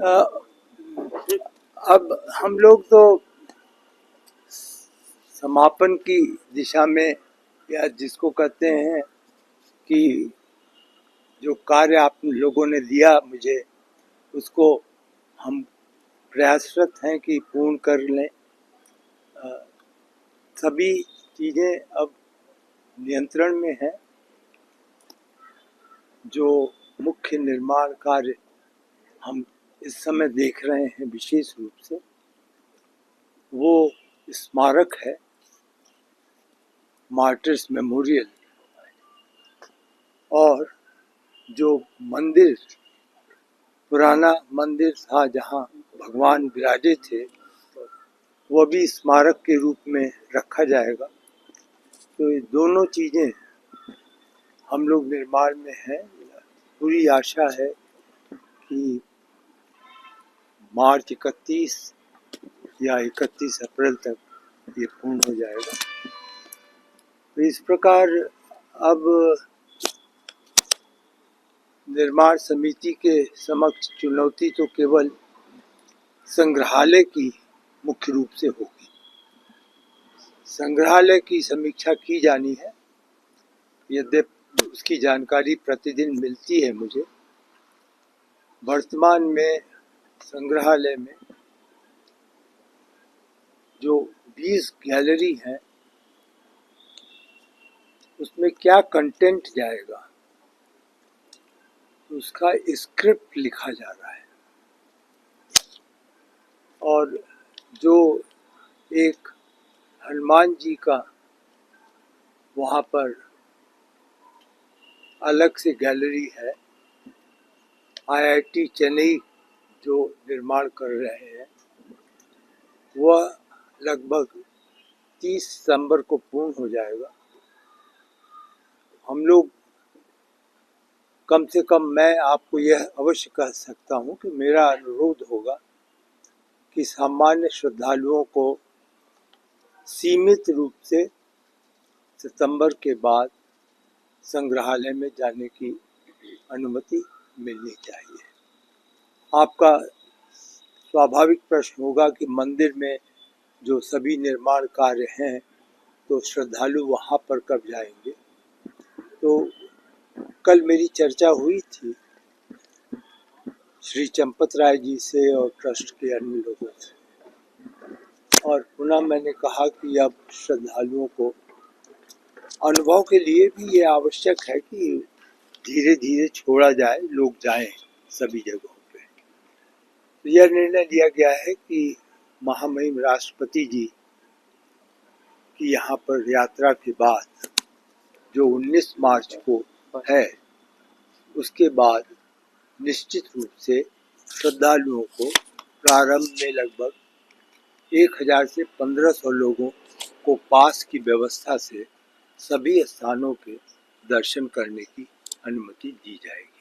अ, अब हम लोग तो समापन की दिशा में, या जिसको कहते हैं कि जो कार्य आप लोगों ने दिया मुझे, उसको हम प्रयासरत हैं कि पूर्ण कर लें। सभी चीज़ें अब नियंत्रण में हैं। जो मुख्य निर्माण कार्य हम इस समय देख रहे हैं विशेष रूप से, वो स्मारक है, मार्टर्स मेमोरियल। और जो मंदिर, पुराना मंदिर था जहाँ भगवान विराजे थे, वो भी स्मारक के रूप में रखा जाएगा। तो ये दोनों चीज़ें हम लोग निर्माण में हैं। पूरी आशा है कि मार्च 31 या 31 अप्रैल तक ये पूर्ण हो जाएगा। तो इस प्रकार अब निर्माण समिति के समक्ष चुनौती तो केवल संग्रहालय की मुख्य रूप से होगी। संग्रहालय की समीक्षा की जानी है, यद्यपि उसकी जानकारी प्रतिदिन मिलती है मुझे। वर्तमान में संग्रहालय में जो 20 गैलरी हैं, उसमें क्या कंटेंट जाएगा, उसका स्क्रिप्ट लिखा जा रहा है। और जो एक हनुमान जी का वहाँ पर अलग से गैलरी है, IIT चेन्नई जो निर्माण कर रहे हैं, वह लगभग 30 सितंबर को पूर्ण हो जाएगा। हम लोग, कम से कम मैं आपको यह अवश्य कह सकता हूँ कि मेरा अनुरोध होगा कि सामान्य श्रद्धालुओं को सीमित रूप से सितंबर के बाद संग्रहालय में जाने की अनुमति मिलनी चाहिए। आपका स्वाभाविक प्रश्न होगा कि मंदिर में जो सभी निर्माण कार्य हैं, तो श्रद्धालु वहाँ पर कब जाएंगे। तो कल मेरी चर्चा हुई थी श्री चंपत राय जी से और ट्रस्ट के अन्य लोगों से, और पुनः मैंने कहा कि अब श्रद्धालुओं को अनुभव के लिए भी ये आवश्यक है कि धीरे धीरे छोड़ा जाए, लोग जाएं सभी जगहों पे। तो यह निर्णय लिया गया है कि महामहिम राष्ट्रपति जी की यहाँ पर यात्रा के बाद, जो 19 मार्च को है, उसके बाद निश्चित रूप से श्रद्धालुओं को प्रारंभ में लगभग 1000 से 1500 लोगों को पास की व्यवस्था से सभी स्थानों के दर्शन करने की अनुमति दी जाएगी।